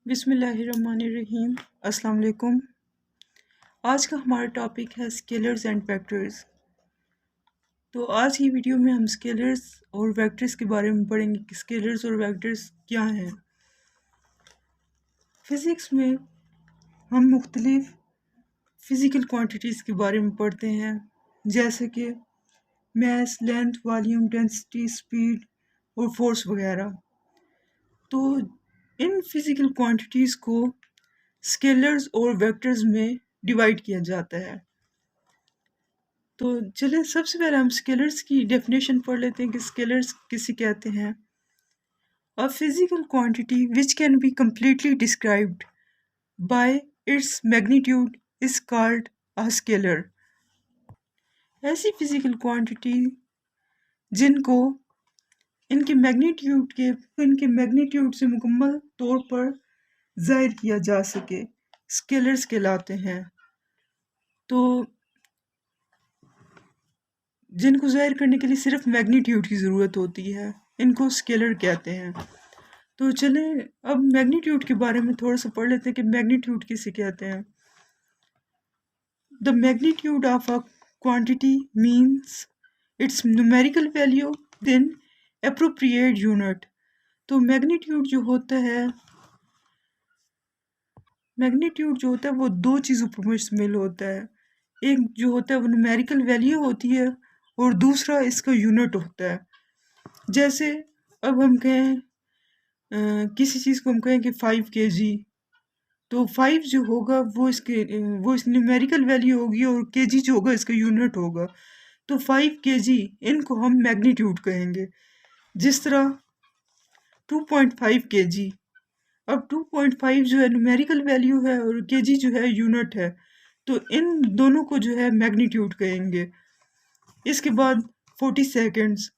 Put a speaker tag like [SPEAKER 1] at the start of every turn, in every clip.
[SPEAKER 1] बिस्मिल्लाहिर्रहमानिर्रहीम। अस्सलाम वालेकुम। आज का हमारा टॉपिक है स्केलर्स एंड वेक्टर्स। तो आज की वीडियो में हम स्केलर्स और वेक्टर्स के बारे में पढ़ेंगे कि स्केलर्स और वेक्टर्स क्या हैं। फ़िज़िक्स में हम मुख्तलिफ फ़िज़िकल क्वांटिटीज़ के बारे में पढ़ते हैं, जैसे कि मास, लेंथ, वॉल्यूम, डेंसिटी, स्पीड और फोर्स वगैरह। तो इन फ़िज़िकल क्वांटिटीज़ को स्केलर्स और वेक्टर्स में डिवाइड किया जाता है। तो चलिए सबसे पहले हम स्केलर्स की डेफिनेशन पढ़ लेते हैं कि स्केलर्स किसे कहते हैं। A physical quantity which can be completely described by its magnitude is called a scalar। ऐसी फिजिकल क्वांटिटी जिनको इनके मैग्नीट्यूड से मुकम्मल तौर पर ज़ाहिर किया जा सके, स्केलर्स कहलाते हैं। तो जिनको ज़ाहिर करने के लिए सिर्फ मैग्नीट्यूड की ज़रूरत होती है, इनको स्केलर कहते हैं। तो चलें अब मैग्नीट्यूड के बारे में थोड़ा सा पढ़ लेते हैं कि मैग्नीट्यूड किसे कहते हैं। The magnitude of a quantity means its numerical value then appropriate unit. तो मैग्नीट्यूड जो होता है वो दो चीज़ों पर मुश्तमिल होता है। एक जो होता है वो न्यूमेरिकल वैल्यू होती है और दूसरा इसका यूनिट होता है। जैसे अब हम कहें किसी चीज़ को हम कहें कि 5 kg, तो 5 जो होगा वो इस न्यूमेरिकल वैल्यू होगी और kg जो होगा इसका यूनिट होगा। तो 5 kg इनको हम मैग्नीट्यूड कहेंगे। जिस तरह 2.5 kg, अब 2.5 जो है न्यूमेरिकल वैल्यू है और kg जो है यूनिट है, तो इन दोनों को जो है मैग्नीट्यूड कहेंगे। इसके बाद 40 सेकेंड्स,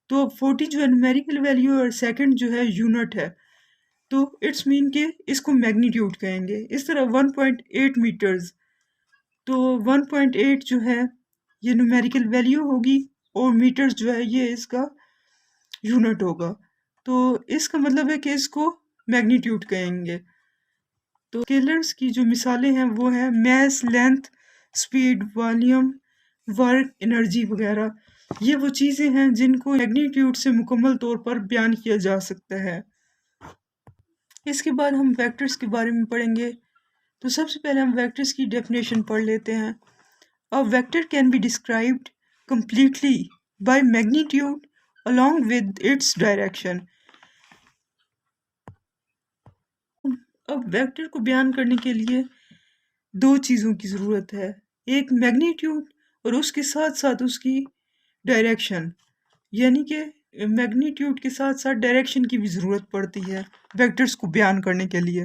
[SPEAKER 1] तो 40 जो है न्यूमेरिकल वैल्यू और सेकंड जो है यूनिट है, तो इट्स मीन के इसको मैग्नीट्यूड कहेंगे। इस तरह 1.8 मीटर्स, तो 1.8 जो है ये न्यूमेरिकल वैल्यू होगी और मीटर्स जो है ये इसका यूनिट होगा। तो इसका मतलब है कि इसको मैग्नीट्यूड कहेंगे। तो स्केलर्स की जो मिसालें हैं वो हैं mass, length, speed, volume, work, energy वगैरह। ये वो चीज़ें हैं जिनको मैग्नीट्यूड से मुकम्मल तौर पर बयान किया जा सकता है। इसके बाद हम वेक्टर्स के बारे में पढ़ेंगे। तो सबसे पहले हम वेक्टर्स की डेफिनेशन पढ़ लेते हैं। A vector can be described completely by magnitude along with its direction। अब वेक्टर को बयान करने के लिए दो चीज़ों की ज़रूरत है, एक मैग्नीट्यूड और उसके साथ साथ उसकी डायरेक्शन, यानी कि मैग्नीट्यूड के साथ साथ डायरेक्शन की भी ज़रूरत पड़ती है वेक्टर्स को बयान करने के लिए।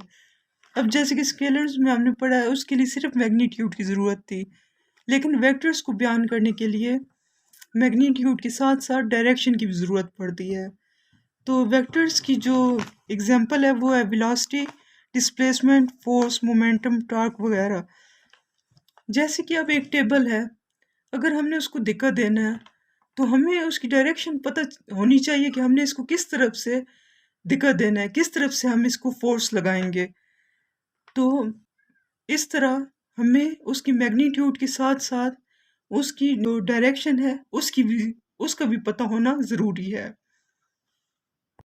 [SPEAKER 1] अब जैसे कि स्केलर्स में हमने पढ़ा है उसके लिए सिर्फ मैग्नीट्यूड की ज़रूरत थी, लेकिन वेक्टर्स को बयान करने के लिए मैग्नीट्यूड के साथ साथ डायरेक्शन की भी ज़रूरत पड़ती है। तो वेक्टर्स की जो एग्जांपल है वो है velocity, displacement, force, momentum, torque वगैरह। जैसे कि अब एक टेबल है, अगर हमने उसको दिक्कत देना है तो हमें उसकी डायरेक्शन पता होनी चाहिए कि हमने इसको किस तरफ से दिक्कत देना है, किस तरफ से हम इसको फोर्स लगाएंगे। तो इस तरह हमें उसकी मैग्नीट्यूड के साथ साथ उसकी जो डायरेक्शन है उसका भी पता होना ज़रूरी है।